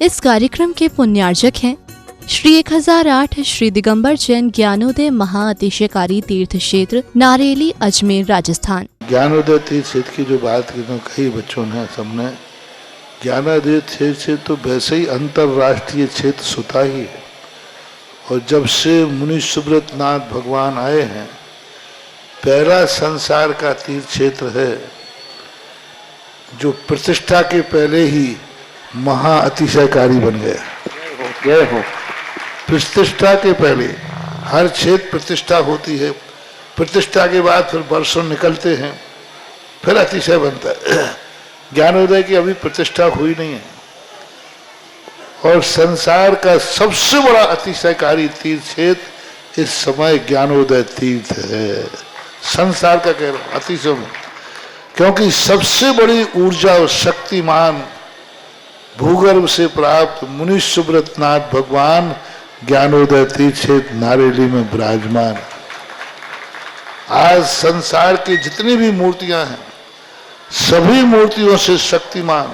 इस कार्यक्रम के पुण्यार्जक हैं श्री 1008 श्री दिगंबर जैन ज्ञानोदय महाअतिशयकारी तीर्थ क्षेत्र नारेली अजमेर राजस्थान। ज्ञानोदय तीर्थ क्षेत्र की जो बात की तो कई बच्चों ने सबने ज्ञानोदय तीर्थ क्षेत्र तो वैसे ही अंतर्राष्ट्रीय क्षेत्र सुता ही है। और जब से मुनि सुब्रत नाथ भगवान आए हैं, पहला संसार का तीर्थ क्षेत्र है जो प्रतिष्ठा के पहले ही महाअतिशयकारी बन गया। प्रतिष्ठा के पहले हर क्षेत्र प्रतिष्ठा होती है, प्रतिष्ठा के बाद फिर वर्षों निकलते हैं, फिर अतिशय बनता है। ज्ञानोदय की अभी प्रतिष्ठा हुई नहीं है। और संसार का सबसे बड़ा अतिशयकारी तीर्थ क्षेत्र इस समय ज्ञानोदय तीर्थ है। संसार का कह रहा हूं अतिशय में, क्योंकि सबसे बड़ी ऊर्जा और शक्तिमान भूगर्भ से प्राप्त मुनि सुब्रत नाथ भगवान ज्ञानोदय तीर्थ क्षेत्र नारेली में विराजमान। आज संसार की जितनी भी मूर्तियां हैं, सभी मूर्तियों से शक्तिमान,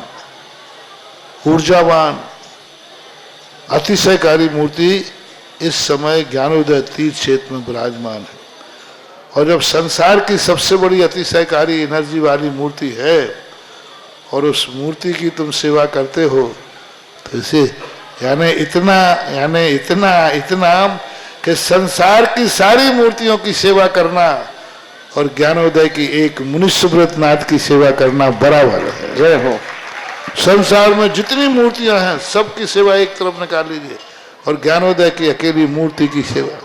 ऊर्जावान, अतिशयकारी मूर्ति इस समय ज्ञानोदय तीर्थ क्षेत्र में विराजमान है। और जब संसार की सबसे बड़ी अतिशयकारी एनर्जी वाली मूर्ति है और उस मूर्ति की तुम सेवा करते हो, तो इसे यानी इतना कि संसार की सारी मूर्तियों की सेवा करना और ज्ञानोदय की एक मुनि सुब्रत नाथ की सेवा करना बराबर है। जय हो। संसार में जितनी मूर्तियां हैं सबकी सेवा एक तरफ निकाल लीजिए और ज्ञानोदय की अकेली मूर्ति की सेवा।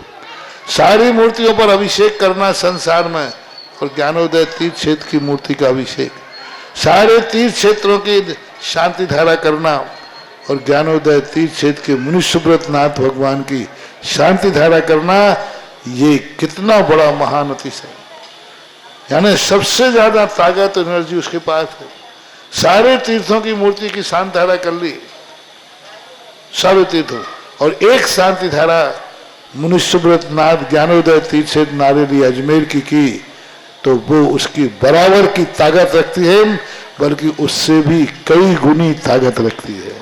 सारी मूर्तियों पर अभिषेक करना संसार में और ज्ञानोदय तीर्थ क्षेत्र की मूर्ति का अभिषेक, सारे तीर्थ क्षेत्रों की शांति धारा करना और ज्ञानोदय तीर्थ क्षेत्र के मुनि सुब्रत नाथ भगवान की शांति धारा करना, ये कितना बड़ा महान अतिशय। यानी सबसे ज्यादा ताकत एनर्जी उसके पास है। सारे तीर्थों की मूर्ति की शांति धारा कर ली, सारे तीर्थों, और एक शांति धारा मुनि सुब्रत नाथ ज्ञानोदय तीर्थ क्षेत्र नारेली अजमेर की तो वो उसकी बराबर की ताकत रखती है, बल्कि उससे भी कई गुनी ताकत रखती है।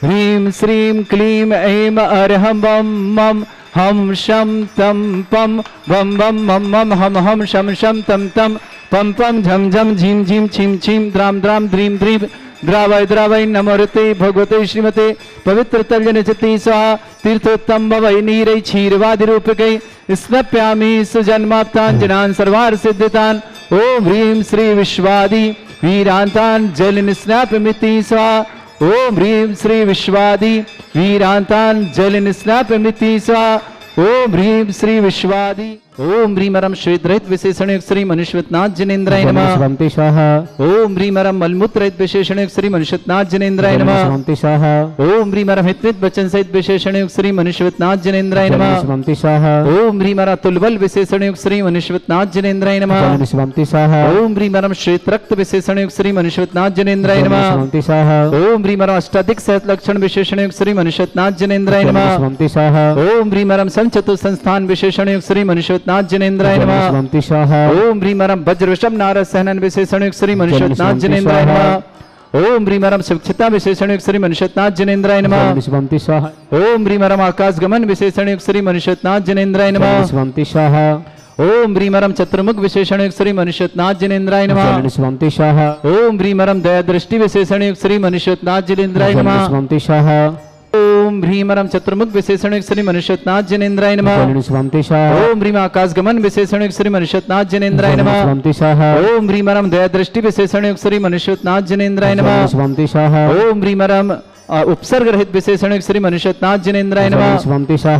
ह्रीं श्रीं क्लीं ऐं अर्हं बम मम हम शम तम पम बम बम मम मम हम शम शम तम तम पम पम झम झम झीम झीम छीम छीम द्राम द्राम द्रीम द्रीम द्रावय द्रावय नमोरते भगवते श्रीमते पवित्र तल्यन चित्ती स्वाहा तीर्थोत्तम भवै नीरै क्षीरवादि रूपकै स्नप्यामि सुजन्माप्ताञ्जनान् सर्वार सिद्धितान्। ओम ह्रीं श्री विश्वादि वीरान्तान् जल निस्नापमिति स्वाहा। ओम ह्रीं श्री विश्वादि वीरान्तान् जल निस्नापमिति स्वाहा। ओम ह्रीं श्री विश्वादि। ओम ह्रीमरम श्वेतरहित विशेषण श्री मनुष्यनाथ जनेन्द्राय नमः। ओम ह्रीमरम मलमूत्र विशेषण श्री मनुष्यनाथ जनेन्द्राय नमः। ओम ह्रीमरम हितवित वचन सहित विशेषण श्री मनुष्यनाथ जनेन्द्राय नमः। ओम ह्रीमरा तुलबल विशेषण श्री मनुष्यनाथ जनेन्द्राय नमः। ओम ह्रीमरम श्वेत रक्त विशेषण श्री मनुष्यनाथ जनेन्द्राय नमः। ओम ह्रीमरम अष्टाधिक सहत लक्षण विशेषण श्री मनुष्यनाथ जनेन्द्राय नमः। ओम ह्रीमरम संचतु संस्थान विशेषण श्री मनुष्य नाथ जनेन्द्राय नमः। ओम ह्रीमरम वज्र वृषभ नारद सहनन विशेषण श्री मनुष्यनाथ जनेन्द्राय नमः। ओम ह्रीमरम शिक्षिता विशेषण श्री मनुष्यनाथ जनेन्द्राय नमः। ओम ह्रीमरम आकाश गमन विशेषण श्री मनुष्यनाथ जनेन्द्राय नमः। ओम ह्रीमरम चतुर्मुख विशेषण श्री मनुष्यनाथ जनेन्द्राय नमः। ओम ह्रीमरम दया दृष्टि विशेषण श्री मनुष्यनाथ जनेन्द्राय नमः। ओम ह्रीमरम चतुर्मुख विशेषण श्री मनुष्यनाथ जनेन्द्राय नमः। ओम ह्रीम आकाश गमन विशेषण श्री मनुष्यनाथ जनेन्द्राय नमः। ओम ह्रीमरम दया दृष्टि विशेषण श्री मनुष्यनाथ जनेन्द्राय नमः। ओम ह्रीमरम उपसर्ग रहित विशेषण श्री मनुष्यनाथ जनेन्द्राय नमः।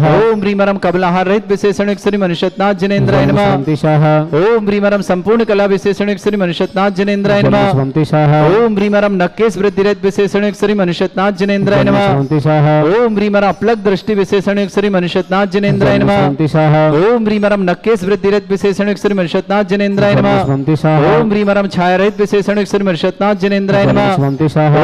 ओम ह्रीमरम कबलाहार रहित विशेषण श्री मनुष्यनाथ जनेन्द्राय नमः। ओम ह्रीमरम संपूर्ण कला विशेषण श्री मनुष्यनाथ जनेन्द्राय नमः। ओम ह्रीमरम नक्केश वृद्धि रहित विशेषण श्री मनुष्यनाथ जनेन्द्राय नमः। ओम ह्रीमरम अपलक दृष्टि विशेषण श्री मनुष्यनाथ जनेन्द्राय नमः। ओम ह्रीमरम नक्केश वृद्धि रहित विशेषण श्री मनुष्यनाथ जनेन्द्राय नमः। ओम ह्रीमरम छाया रहित विशेषण श्री मनुष्यनाथ जनेन्द्राय नमः।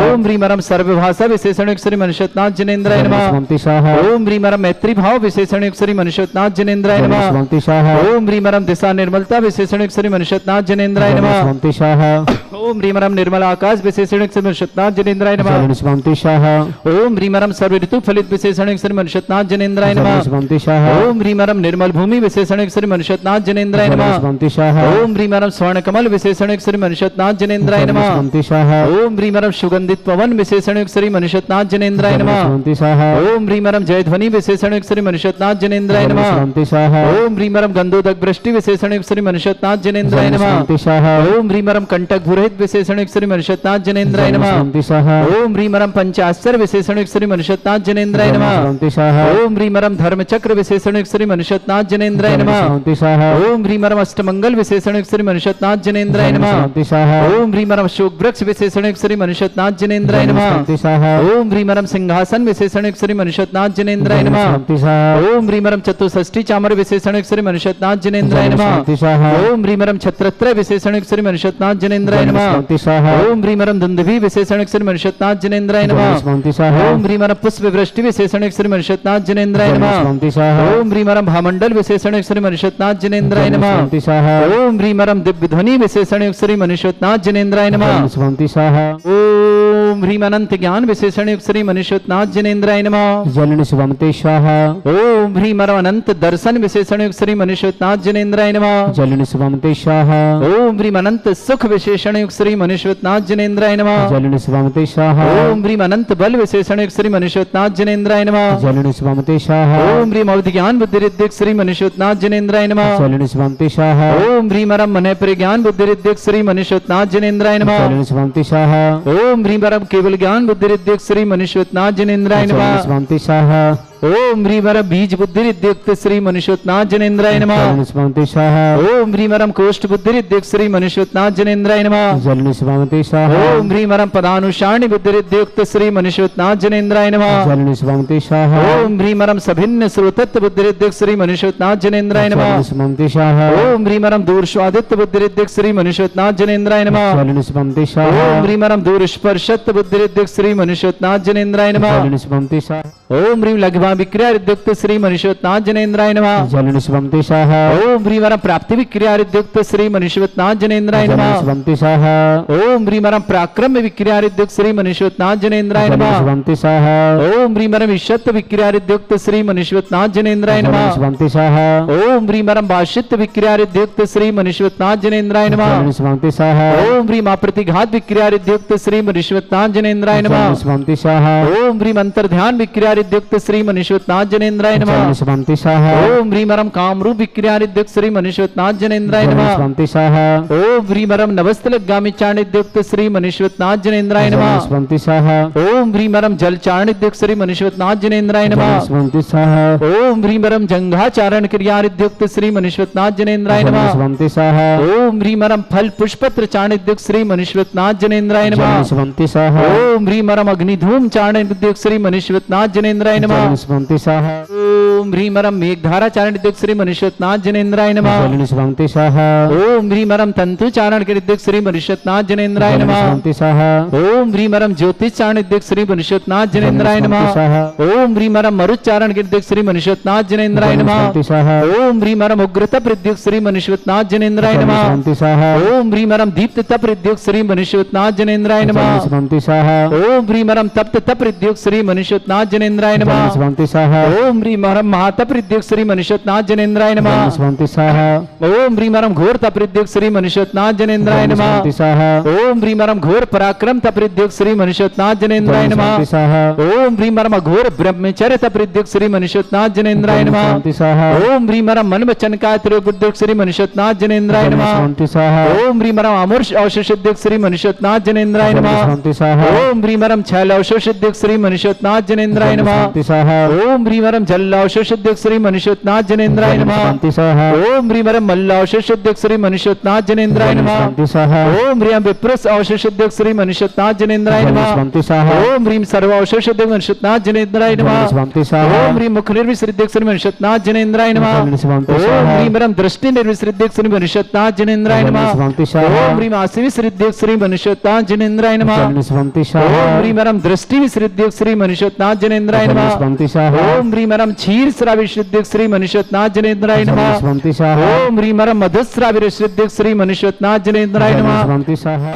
ओम ह्रीमरम सर्वभाषा विशेषण विशेषण श्री मनुष्योत्नाथ जनेन्द्राय नमः। स्वामी स्वाहा ओम ह्रीमरम मैत्री भाव विशेषण श्री मनुष्योत्नाथ जनेन्द्राय नमः। स्वामी स्वाहा ओम ह्रीमरम दिशा निर्मलता विशेषण श्री मनुष्योत्नाथ जनेन्द्राय नमः। स्वामी स्वाहा ओम ह्रीमरम निर्मल आकाश विशेषण श्री मनुष्योत्नाथ जनेन्द्राय नमः। स्वामी स्वाहा ओम ह्रीमरम सर्व ऋतु फलित विशेषण श्री मनुष्योत्नाथ जनेन्द्राय नमः। स्वामी स्वाहा ओम ह्रीमरम निर्मल भूमि विशेषण श्री मनुष्योत्नाथ जनेन्द्राय नमः। स्वामी स्वाहा ओम ह्रीमरम स्वर्ण कमल विशेषण श्री मनुष्योत्नाथ जनेन्द्राय नमः। स्वामी स्वाहा ओम ह्रीमरम सुगंधित पवन विशेषण श्री मनुष्योत्नाथ जनेन्द्राय नमः। स्वामी स्वाहा ओम ह्रीमरम जय ध्वनि विशेषण श्री मनुष्योत्नाथ जनेन्द्राय नमः। स्वामी स्वाहा ओम ह्रीमरम गंधोदक वृष्टि विशेषण श्री मनुष्योत्नाथ जनेन्द्राय नमः। स्वामी स्वाहा ओम ह्रीमरम कंटक भूरहित विशेषण श्री मनुष्योत्नाथ जनेन्द्राय नमः। स्वामी स्वाहा ओम ह्रीमरम पंचाश्चर्य विशेषण श्री मनुष्योत्नाथ जनेन्द्राय नमः। स्वामी स्वाहा ओम ह्रीमरम धर्मचक्र विशेषण श्री मनुष्योत्नाथ जनेन्द्राय नमः। स्वामी स्वाहा ओम ह्रीमरम अष्टमंगल विशेषण श्री मनुष्योत्नाथ जनेन्द्राय नमः। स्वामी स्वाहा ओम ह्रीमरम शोक वृक्ष विशेषण श्री मनुष्योत्नाथ जनेन्द्राय नमः। स्वामी स्वाहा ओम ह्रीमरम सिंहासन विशेषण श्री मनुष्योत्नाथ जनेन्द्राय नमः। स्वामी स्वाहा ओम ह्रीमरम चतुष्षष्ठी चामर विशेषण श्री मनुष्योत्नाथ जनेन्द्राय नमः। स्वामी स्वाहा ओम ह्रीमरम छत्रत्रय विशेषण श्री मनुष्योत्नाथ जनेन्द्राय नमः। स्वामी स्वाहा ओम ह्रीमरम दुंदुभि विशेषण श्री मनुष्योत्नाथ जनेन्द्राय नमः। स्वामी स्वाहा ओम ह्रीमरम पुष्प वृष्टि विशेषण श्री मनुष्योत्नाथ जनेन्द्राय नमः। स्वामी स्वाहा ओम ह्रीमरम भामंडल विशेषण श्री मनुष्योत्नाथ जनेन्द्राय नमः। स्वामी स्वाहा ओम ह्रीमरम दिव्य ध्वनि विशेषण श्री मनुष्योत्नाथ जनेन्द्राय नमः। स्वामी स्वाहा ओम ह्रीम अनंत ज्ञान विशेषण श्री मनुष्योत्नाथ जनेन्द्राय नमः। जलन स्वामी स्वाहा ओम ह्रीमरम अनंत दर्शन विशेषण श्री मनुष्योत्नाथ जनेन्द्राय नमः। जलन स्वामी स्वाहा ओम ह्रीम अनंत सुख विशेषण श्री मनुष्योत्नाथ जनेन्द्राय नमः। जलन स्वामी स्वाहा ओम ह्रीम अनंत बल विशेषण श्री मनुष्योत्नाथ जनेन्द्राय नमः। जलन स्वामी स्वाहा ओम ह्रीम अवधि ज्ञान बुद्धि रिद्धिक श्री मनुष्योत्नाथ जनेन्द्राय नमः। जलन स्वामी स्वाहा ओम ह्रीमरम मन प्रज्ञान बुद्धि रिद्धिक श्री मनुष्योत्नाथ जनेन्द्राय नमः। जलन स्वामी स्वाहा ओम ह्रीमरम केवल ज्ञान बुद्धि रिद्धिक श्री मनुष्योत्नाथ जनेन्द्राय जलन नमः। स्वामी स्वाहा ओम ह्रीमरम बीज बुद्धि रिद्धिक श्री मनुष्योत्नाथ जनेन्द्राय नमः। जलन स्वामी स्वाहा ओम ह्रीमरम कोष्ठ बुद्धि रिद्धिक श्री मनुष्योत्नाथ जनेन्द्राय नमः। जलन स्वामी स्वाहा ओम ह्रीमरम पदानुसारणी बुद्धि रिद्धियुक्त श्री मनुष्योत्नाथ जनेन्द्राय नमः। जलन स्वामी स्वाहा ओम ह्रीमरम सभिन्न श्रोतत्व बुद्धि रिद्धिक श्री मनुष्योत्नाथ जनेन्द्राय नमः। जलन स्वामी स्वाहा ओम ह्रीमरम दूर स्वादित्व बुद्धि रिद्धिक श्री मनुष्योत्नाथ जनेन्द्राय नमः। जलन स्वामी स्वाहा ओम ह्रीमरम दूर स्पर्शत्व बुद्धि रिद्धिक श्री मनुष्योत्नाथ जनेन्द्राय नमः। जलन स्वामी स्वाहा ओम ह्रीम लघ्वा विक्रिया रिद्युक्त श्री मनुष्योत्नाथ जनेन्द्राय नमः। जलन स्वामी स्वाहा ओम ह्रीमरम प्राप्ति विक्रिया रिद्युक्त श्री मनुष्योत्नाथ जनेन्द्राय जलन नमः। स्वामी स्वाहा ओम ह्रीमरम पराक्रम विक्रिया रिद्युक्त श्री मनुष्योत्नाथ जनेन्द्राय जलन नमः। स्वामी स्वाहा ओम ह्रीमरम ईशत्व विक्रिया रिद्युक्त श्री मनुष्योत्नाथ जनेन्द्राय जलन नमः। स्वामी स्वाहा ओम ह्रीमरम भाषित्व विक्रिया रिद्युक्त श्री मनुष्योत्नाथ जनेन्द्राय जलन नमः। स्वामी स्वाहा ओम ह्रीम प्रतिघात विक्रिया रिद्युक्त श्री मनुष्योत्नाथ जनेन्द्राय जलन नमः। स्वामी स्वाहा ओम ह्रीम अंतर्ध्यान विक्रिया रिद्युक्त श्री मनुष्योत्नाथ जनेन्द्राय नमः। जलन स्वामी स्वाहा ओम ह्रीमरम कामरूप विक्रिया रिद्युक्त श्री मनुष्योत्नाथ जनेन्द्राय जलन नमः। स्वामी स्वाहा ओम ह्रीमरम नवस्तलगामी चाणिद्युक्त श्री मनुष्योत्नाथ जनेन्द्राय जलन नमः। स्वामी स्वाहा ओम ह्रीमरम जल चाणिद्युक्त श्री मनुष्योत्नाथ जनेन्द्राय जलन नमः। स्वामी स्वाहा ओम ह्रीमरम जंघाचारण क्रिया रिद्युक्त श्री मनुष्योत्नाथ जनेन्द्राय जलन नमः। स्वामी स्वाहा ओम ह्रीमरम फल पुष्पत्र चाणिद्युक्त श्री मनुष्योत्नाथ जनेन्द्राय जलन नमः। स्वामी स्वाहा ओम ह्रीमरम अग्निधूम चाणिद्युक्त श्री मनुष्योत्नाथ जनेन्द्राय नमः। जलन स्वामी स्वाहा ओम ह्रीमरम मेघधारा चाणिद्युक्त श्री मनुष्योत्नाथ जनेन्द्राय नमः। जलन स्वामी स्वाहा ओम ह्रीमरम तंतु चारण कृद्युक्त श्री मनुष्योत्नाथ जनेन्द्राय जलन नमः। स्वामी स्वाहा ओम ह्रीमरम ज्योतिष चाणिद्युक्त श्री मनुष्योत्नाथ जनेन्द्राय जलन नमः। स्वाहा ओम ह्रीमरम मरुच्चारण कृद्युक्त श्री मनुष्योत्नाथ जनेन्द्राय जलन नमः। स्वामी स्वाहा ओम ह्रीमरम उग्रता प्रद्युक्त श्री मनुष्योत्नाथ जनेन्द्राय जलन नमः। स्वामी स्वाहा ओम ह्रीमरम दीप्तता प्रद्युक्त श्री मनुष्योत्नाथ जनेन्द्राय जलन नमः। स्वामी स्वाहा ओम ह्रीमरम तप्त प्रद्युक्त श्री मनुष्योत्नाथ जनेन्द्राय जलन नमः। स्वामी स्वाहा ओम ह्रीमरम महातप प्रद्युक्त श्री मनुष्योत्नाथ जनेन्द्राय जलन नमः। स्वामी स्वाहा ओम ह्रीमरम घोर तप्रद्युक्त श्री मनुष्योत्नाथ जनेन्द्राय जलन नमः। स्वामी स्वाहा ओम ह्रीमरम घोर पराक्रम तप्रद्युक्त श्री मनुष्योत्नाथ जनेन्द्राय जलन नमः। स्वामी स्वाहा ओम ह्रीमरम घोर ब्रह्मचर्य तप्रद्युक्त श्री मनुष्योत्नाथ जनेन्द्राय जलन नमः। स्वामी स्वाहा ओम ह्रीमरम मन वचन काय त्रिबुद्धियुक्त श्री मनुष्योत्नाथ जनेन्द्राय जलन नमः। स्वामी स्वाहा ओम ह्रीमरम अमूर्ष अवशुद्धियुक्त श्री मनुष्योत्नाथ जनेन्द्राय जलन नमः। स्वामी स्वाहा ओम ह्रीमरम छैल अवशुद्धियुक्त श्री मनुष्योत्नाथ जनेन्द्राय जलन नमः। स्वामी स्वाहा ओम ह्रीं वरम जल्लावशेषोद्योग श्री मनुष्योत्नाथ जनेन्द्राय नमः। शांति स्वाहा ओम ह्रीं वरम मल्लावशेषोद्योग श्री मनुष्योत्नाथ जनेन्द्राय नमः। शांति स्वाहा ओम ह्रीं विप्रस अवशेषोद्योग श्री मनुष्योत्नाथ जनेन्द्राय नमः। शांति स्वाहा ओम ह्रीं सर्वावशेषोद्योग मनुष्योत्नाथ जनेन्द्राय नमः। शांति स्वाहा ओम ह्रीं मुख निर्विसृद्योग श्री मनुष्योत्नाथ जनेन्द्राय नमः। शांति ओम स्वाहा ह्रीं वरम दृष्टि निर्विसृद्योग श्री मनुष्योत्नाथ जनेन्द्राय नमः। शांति स्वाहा ओम ह्रीं आसि विसृद्योग श्री मनुष्योत्नाथ जनेन्द्राय नमः। शांति स्वाहा ओम ह्रीं वरम दृष्टि विसृद्योग श्री मनुष्योत्नाथ जनेन्द्राय नमः। शांति स्वाहा ओम ह्रीं वरम क्षीर श्राविसृद्योग श्री मनुष्योत्नाथ जनेन्द्राय नमः। शांति स्वाहा ओम ह्रीं वरम मधुश्राविसृद्योग श्री मनुष्योत्नाथ जनेन्द्राय नमः। शांति स्वाहा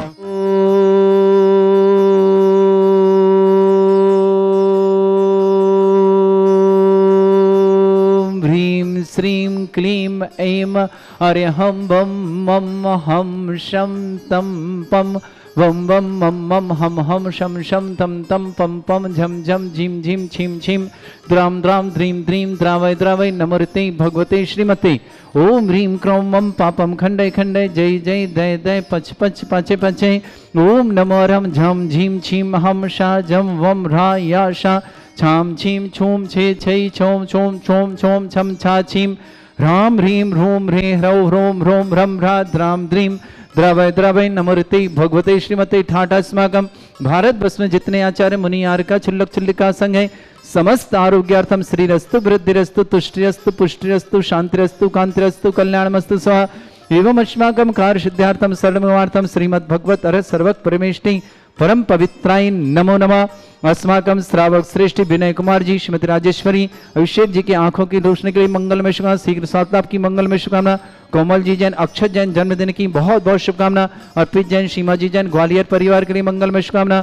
ओम ह्रीं श्रीं क्लीं ऐं अर्हं बम मम हम शम तम पम वम वम मम मम हम शम शम तम तम पम पम झम झम झीम झीम छीम छीम द्राम द्राम द्रीं द्रीं द्रावय द्रावय नमर्ते भगवते श्रीमते। ओम ह्रीं क्रों मम पापम खंडय खंडय जय जय दय दय पच पच पचे पचे। ओम नमो रम झम झीम छीम हम शा जम वम रा या शा छाम छीम छूम छे छै छोम छोम छोम छोम छम छा छीम राम ह्रीं ह्रूं ह्रे ह्रौ ह्रों ह्रों ह्रम ह्रा द्राम द्रीं द्रवय द्रवय नमोते भगवते श्रीमते। ठाटास्माकम भारत वर्ष में जितने आचार्य मुनि आर्का छुल्लक छुल्लिका संघ है समस्त आरोग्यार्थम श्रीरस्तु वृद्धिरस्तु तुष्टिरस्तु पुष्टिरस्तु शांतिरस्तु कांतिरस्तु कल्याणमस्तु स्वाहा। एवं अस्माकं कार्य सिद्धार्थम सर्वमार्थम श्रीमद् भगवत अरहत सर्वक परमेष्टि परम पवित्राय नमो नमः। अस्माकं श्रावक श्रेष्ठ विनय कुमार जी, श्रीमती राजेश्वरी, अभिषेक जी की आंखों की रोशनी के लिए मंगलमय शुभकामना, शीघ्र स्वास्थ्य लाभ की मंगलमय शुभकामना। कोमल जी जैन, अक्षत जैन जन्मदिन की बहुत बहुत शुभकामना। अर्पित जैन, सीमा जी जैन ग्वालियर परिवार के लिए मंगलमय शुभकामना।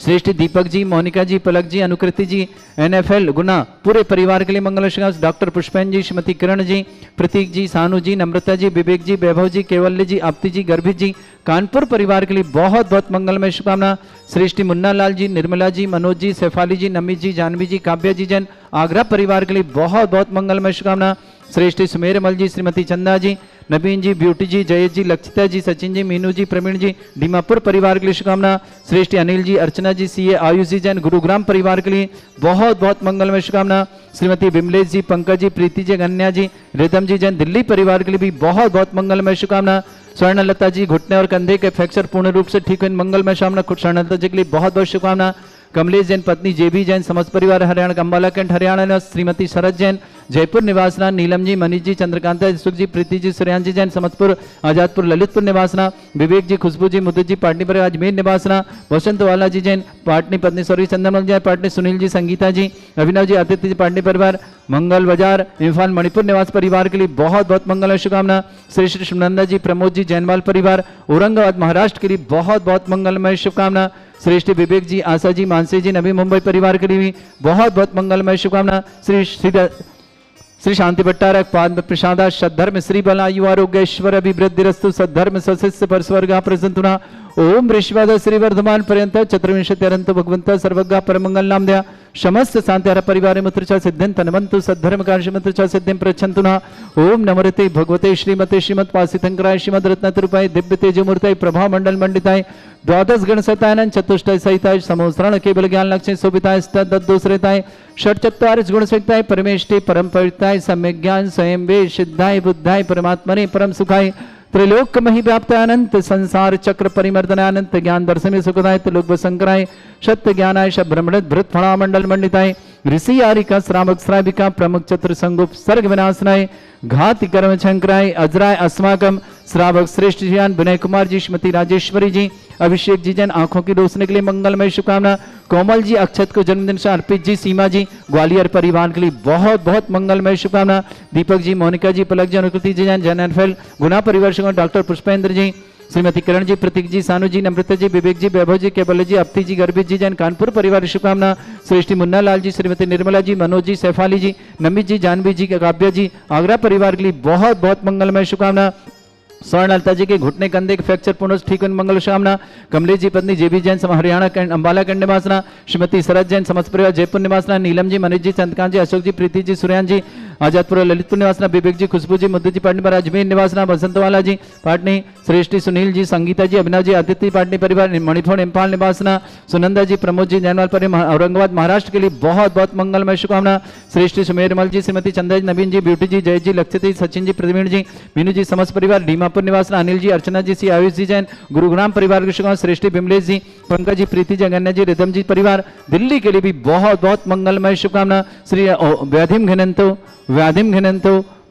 श्रेष्ठ दीपक जी, मोनिका जी, पलक जी, अनुकृति जी, NFL गुना पूरे परिवार के लिए मंगल शुभकामना। डॉक्टर पुष्पेन जी, श्रीमती किरण जी, प्रतीक जी, सानू जी, नम्रता जी, विवेक जी, वैभव जी, केवल्य जी, आपती जी, गर्भित जी, कानपुर परिवार के लिए बहुत बहुत मंगलमय शुभकामना। श्रेष्ठी मुन्ना लाल जी, निर्मला जी, मनोज जी, शेफाली जी, नमित जी, जानवी जी, काव्या जी जैन आगरा परिवार के लिए बहुत बहुत मंगलमय शुभकामना। श्रेष्ठी सुमेरमल जी, श्रीमती चंदा जी, नवीन जी, ब्यूटी जी, जयेश जी, लक्षिता जी, सचिन जी, मीनू जी, प्रवीण जी, दीमापुर परिवार के लिए शुभकामना। श्रेष्ठी अनिल जी, अर्चना जी, CA आयुष जी जैन गुरुग्राम परिवार के लिए बहुत बहुत मंगलमय शुभकामना। श्रीमती विमलेश जी, पंकज जी, प्रीति जी, गन्या जी, रिदम जी जैन दिल्ली परिवार के लिए भी बहुत बहुत मंगलमय शुभकामना। स्वर्णलता जी, घुटने और कंधे के फ्रैक्चर पूर्ण रूप से ठीक हुए मंगलमय शुभकामना। स्वर्णलता जी के लिए बहुत बहुत शुभकामना। कमलेश जैन, पत्नी JB जैन, समस्त परिवार हरियाणा अंबाला कैंट हरियाणा। श्रीमती शरद जैन, जयपुर निवासना। नीलम जी, मनीष जी, चंद्रकांता, सुख जी, प्रीति जी, सूर्यान जी जैन, समस्तपुर आजादपुर ललितपुर निवासना। विवेक जी, खुशबू जी, मुदुत जी, पाटनी परिवार अजमेर निवासना। वसंत वाला जी जैन, पाटनी पत्नी सौरी चंद्रमल जैन, पाटनी सुनील जी, संगीता जी, अभिनव जी, आदित्य जी, पाटनी परिवार मंगल बाजार इम्फाल मणिपुर निवास परिवार के लिए बहुत बहुत मंगल शुभकामना। श्री श्री शिवनंदा जी, प्रमोद जी, जैनवाल परिवार औरंगाबाद महाराष्ट्र के लिए बहुत बहुत मंगलमय शुभकामना। श्रेष्ठ विवेक जी, आशा जी, मानसी जी, नवी मुंबई परिवार के लिए भी बहुत बहुत मंगलमय शुभकामना। श्री शांति भट्टारक, पाद प्रसादा, सद्धर्म श्री बला यु आरोग्य ऐश्वर्य अभिवृद्धिरस्तु सद्धर्म सशिष्य परस्वर्गा प्रसंतुना। ओम ऋषिवाद श्री वर्धमान पर्यंत चतुर्विंशति अरंत भगवंत सर्वज्ञ परमंगल नाम दया समस्त शांति परिवार मुत्र च सिद्धिं तनवंतु सद्धर्म कार्य मुत्र च सिद्धिं प्रच्छन्तु न। ओम नमोते भगवते श्रीमते श्रीमद पासितंकराय श्रीमद रत्नतरूपाय दिव्य तेजमूर्ताय प्रभा मंडल मंडिताय द्वादश गण सतानंद चतुष्टय सहिताय समोस्रण केवल ज्ञान लक्ष्य शोभिताय दद्दोसरेताय षट्चत्वारिश गुण सहिताय परमेष्टि परम पवित्राय सम्यक ज्ञान स्वयं वे सिद्धाय बुद्धाय परमात्मने परम सुखाय त्रिलोक मही व्याप्त अनंत संसार चक्र परिमर्दन अनंत ज्ञान दर्शन सुखदाय त्रिलोक संकराय सत्य ज्ञानाय ब्रह्मणत भृत फणा मंडल मंडिताय ऋषि आरिका श्रावक श्राविका प्रमुख चतुर संगुप सर्ग विनाशनाय घाति कर्म शंकराय अजराय अस्माकम श्रावक श्रेष्ठ जियान विनय कुमार जी, श्रीमती राजेश्वरी जी, अभिषेक जी जैन आंखों की रोशनी के लिए मंगलमय शुभकामना। कोमल जी, अक्षत को जन्मदिन से अर्पित जी, सीमा जी, ग्वालियर परिवार के लिए बहुत बहुत मंगलमय शुभकामना। दीपक जी, मोनिका जी, पलक जी, अनुकृति जी जैन जैन गुना परिवार से डॉक्टर पुष्पेंद्र जी, श्रीमती किरण जी, प्रतीक जी, सानू जी, नम्रता जी, विवेक जी, वैभव जी, केवल जी, अप्ती जी, गर्भित जी जैन कानपुर परिवार शुभकामना। श्रेष्ठी मुन्ना लाल जी, श्रीमती निर्मला जी, मनोज जी, शेफाली जी, नमित जी, जानवी जी, काव्या जी, आगरा परिवार के लिए बहुत बहुत मंगलमय शुभकामना। स्वर्णलता जी के घुटने कंधे के फ्रैक्चर पूर्ण ठीक मंगल शुभकामना। कमलेश जी, पत्नी JB जैन, हरियाणा अंबाला कैंट निवासना। श्रीमती शरद जैन, समस्त परिवार जयपुर निवासना। नीलम जी, मनीष जी, चंद्रकांत जी, अशोक जी, प्रीति जी, सूर्यान जी, आजादपुर ललितपुर निवासना विवेक जी, खुशबू जी, मुद्दू जी पाटनी पर, अजमेर निवासना बसंतवाला जी पाटनी, श्रेष्ठी सुनील जी, संगीता जी, अभिनव जी, आदित्य पाटनी परिवार, मणिपुर इम्फाल निवासना सुनंदा जी, प्रमोद जी जैनवाल पर, औरंगाबाद महाराष्ट्र के लिए बहुत बहुत मंगलमय शुभकामना। श्रेष्ठी सुमेरमल जी, श्रीमती चंद्रा जी, नवीन जी, ब्यूटी जी, जय जी, लक्षित जी, सचिन जी, प्रवीण जी, मीनू जी, समस्त परिवार, डीमापुर निवासना अनिल जी, अर्चना जी, सी आयुष जी जैन, गुरुग्राम परिवार के शुभकामना। श्रेष्ठी बिमलेश जी, पंकज जी, प्रीति जगन्नाथ जी, रिदम जी परिवार, दिल्ली के लिए भी बहुत बहुत मंगलमय शुभकामना। श्री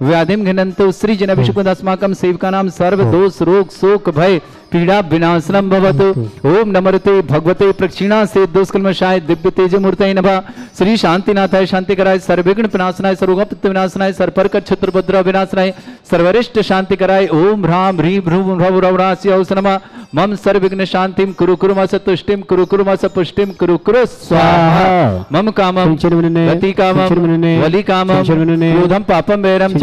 व्याधिम घिनंतो श्री जनाभिषेकं अस्माकं सेवकानां सर्व दोष रोग शोक भय पीड़ा विनाशनम भवतु। ओम नमस्ते भगवते प्रक्षिणा से दोषकल्मषाय दिव्य तेज मूर्तये नमः। श्री शांतिनाथाय शांतिकराय सर्वविघ्न विनाशनाय सर्वगुप्त विनाशनाय सर्वप्रकर क्षत्रभद्र विनाशनाय सर्वरिष्ट शांतिकराय ओम ह्रां ह्रीं भ्रूं भव रवरास्य औस नमः। मम सर्वविघ्न शांतिम कुरु कुरु मस तुष्टिम कुरु कुरु मस पुष्टिम कुरु कुरु स्वाहा। मम कामम गति कामम वली कामम क्रोधम पापम वैरम च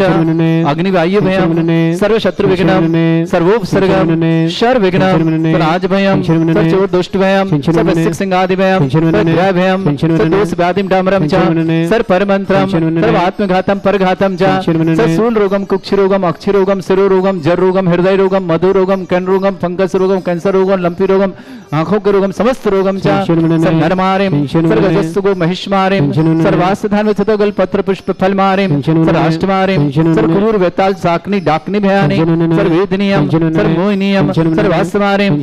अग्निवायु भयम सर्व शत्रु विघ्नम सर्वोपसर्गम शर विघ्नम राज भयम चोर दुष्ट भयम सर्व सिंगादि भयम ग्रह भयम दोष व्याधिम डामरम च सर परमंत्रम सर्व आत्मघातम परघातम च सूल रोगम कुक्ष रोगम अक्षि रोगम शिरो रोगम जर रोगम हृदय रोगम मधु रोगम कर्ण रोगम फंगस रोगम कैंसर रोगम लंपी रोगम आंखों के रोगम समस्त रोगम च नरमारिम सर्गजस्सुगो महिष्मारिम सर्वास्थान विथतगल पत्र पुष्प फल मारिम सर्वाष्टमारिम सर्कुरूर वेताल साकनी डाकनी भयानी सर्वेदनियम सर्वमोहिनियम सर्वास्मारिम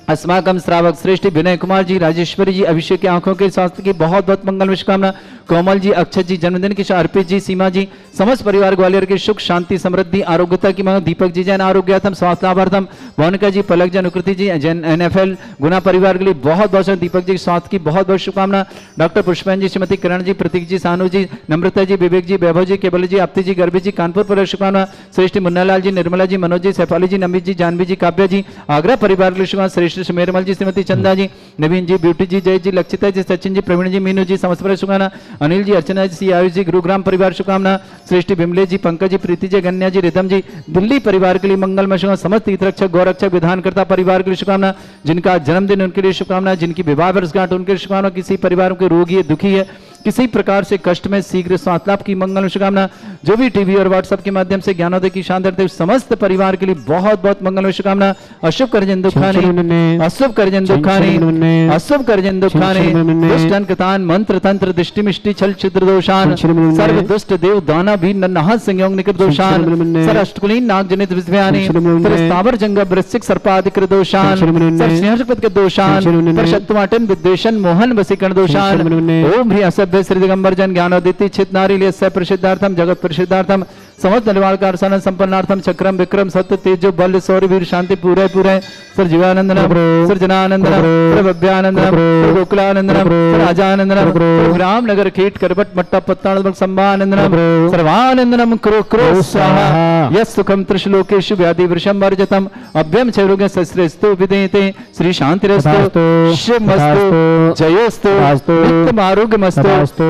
अस्माकं श्रावक श्रेष्ठ विनय कुमार जी, राजेश्वरी जी, अभिषेक की आंखों के स्वास्थ्य की बहुत बहुत मंगल शुभकामना। कोमल जी, अक्षत जी, जन्मदिन की अर्पित जी, सीमा जी, समस्त परिवार ग्वालियर के सुख शांति समृद्धि आरोग्यता की मांग। दीपक जी जैन आरोग्यार्थम स्वास्थ्य लाभार्थम। भवनिका जी, पलक जी, अनुकृति जी, NFL गुना परिवार के लिए बहुत बहुत दीपक जी स्वास्थ्य की बहुत बहुत शुभकामना। डॉक्टर पुष्पन जी, श्रीमती किरण जी, प्रतीक जी, सानू जी, नम्रता जी, विवेक जी, वैभव जी, केवल जी, आपती जी, गर्भी जी, कानपुर पर शुभकामना। श्रेष्ठ मुन्नालाल जी, निर्मला जी, मनोज जी, सैफाली जी, नमित जी, जानवी जी, काव्या जी, आगरा परिवार के लिए शुभकामना। श्रेष्ठ सुमेरमल जी, श्रीमती चंदा जी, नवीन जी, ब्यूटी जी, जय जी, लक्षिता जी, सचिन जी, प्रवीण जी, मीनू जी, समस्त पर शुभकामना। अनिल जी, अर्चना जी, आयुष जी, गुरुग्राम परिवार शुभकामना। श्रेष्ठ बिमले जी, पंकज जी, प्रीति जी, गन्या जी, रिदम जी, दिल्ली परिवार के लिए मंगलमय शुभकामना। समस्त हितरक्षक गौरक्षक विधानकर्ता परिवार के लिए शुभकामना। जिनका जन्मदिन उनके लिए शुभकामना, जिनकी विवाह वर्षगांठ उनके लिए शुभकामना। किसी परिवार के रोगी है, दुखी है, किसी प्रकार से कष्ट में शीघ्र स्वास्थ्य लाभ की मंगल शुभकामना। जो भी टीवी और व्हाट्सएप के माध्यम से ज्ञानोदय की शानदार समस्त परिवार के लिए बहुत बहुत मंगल शुभकामना। अशुभ करजन दुखानी, अशुभ करजन दुखानी, अशुभ करजन दुखानी, दुष्टन कतान मंत्र तंत्र दृष्टि मिष्टि छल छिद्र दोषान, सर्व दुष्ट देव दाना भी नन्हा संयोग निकृत दोषान, सर अष्टकुलीन नाग जनित विद्यानि, सर स्थावर जंग वृश्चिक सर्पादिकृत दोषान, सर सिंहस्पद के दोषान, पर शत्रुमाटन विद्वेषण मोहन वसीकरण दोषान। ओम ह्री असभ्य श्री दिगंबर जन ज्ञानोदिति चित नारी प्रसिद्धार्थम जगत प्रसिद्धार्थम समस्त निर्वाण कारसान संपन्नार्थम चक्रम विक्रम सत्य तेजो बल शौर्य वीर शांति पूरे पूरे सर जीवानंदनम सर जनानंदनम सर भव्यानंदनम सर गोकुलानंदनम सर राजानंदनम सर रामनगर कीट करबट मट्टा पत्तान संभानंदनम सर्वानंदनम कुरु कुरु स्वाहा। यस सुखम त्रिशलोकेषु व्याधि वृषम वर्जतम अभ्यम चैरोग्य सस्रेस्तु विदेते श्री शांतिरस्तु शिवमस्तु जयोस्तु नित्यम आरोग्यमस्तु।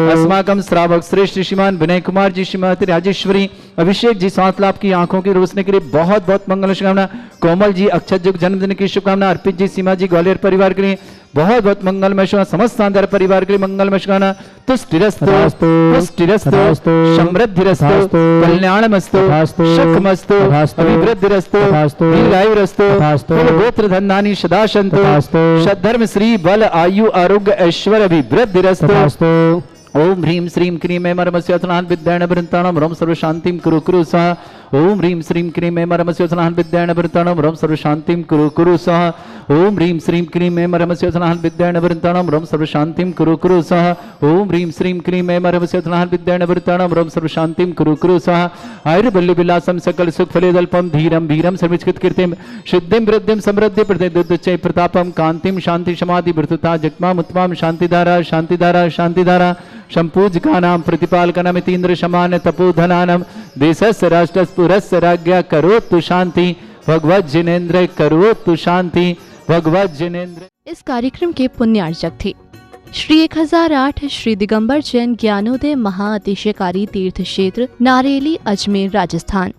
अस्माकं श्रावक श्रेष्ठ श्रीमान विनय कुमार जी, श्रीमती राजेश्वरी, अभिषेक जी स्वास्थ्य लाभ की आंखों की रोशनी के लिए बहुत बहुत मंगल शुभकामना। कोमल जी, अक्षत जी जन्मदिन की शुभकामना। अर्पित जी, सीमा जी, ग्वालियर परिवार के लिए बहुत बहुत मंगलमय शुभकामना। समस्त शानदार परिवार के लिए मंगलमय शुभकामना। तुष्टिरस्तु पुष्टिरस्तु समृद्धिरस्तु कल्याणमस्तु सुखमस्तु अभिवृद्धिरस्तु दीर्घायुरस्तु गोत्र धनानि सदा सन्तु सद्धर्म श्री बल आयु आरोग्य ऐश्वर्य अभिवृद्धिरस्तु। ओम ह्रीं श्रीं क्रीं ऐं मरमस्योत्थनान् विद्याण वृन्ताणं रोम सर्व शांतिं कुरु कुरु स्वाहा। ओम ह्रीं श्रीं क्रीं ऐं मरमस्योत्थनान् विद्याण वृन्ताणं रोम सर्व शांतिं कुरु कुरु स्वाहा। ओम ह्रीं श्रीं क्रीं ऐं मरमस्योत्थनान् विद्याण वृन्ताणं रोम सर्व शांतिं कुरु कुरु स्वाहा। ओम ह्रीं श्रीं क्रीं ऐं मरमस्योत्थनान् विद्याण वृन्ताणं रोम सर्व शांतिं कुरु कुरु स्वाहा। आयुर्बल्य विलासं सकल सुख फलेदल्पं धीरं भीरं सर्वचित कीर्तिं शुद्धिं वृद्धिं समृद्धि प्रतिदुच्चै प्रतापं कांतिं शांति समाधि वृतुता जगमाम उत्तमां शांतिधारा शांतिधारा शांतिधारा संपूजकानां प्रतिपालकानां इतीन्द्र समान तपोधनानां देशस्य राष्ट्रस्य पुरस्य राज्ञा करोतु शांति भगवत जिनेन्द्र करोतु शांति भगवत जिनेन्द्र। इस कार्यक्रम के पुण्यार्चक थे श्री 1008 श्री दिगंबर जैन ज्ञानोदय महाअतिशयकारी तीर्थ क्षेत्र नारेली, अजमेर, राजस्थान।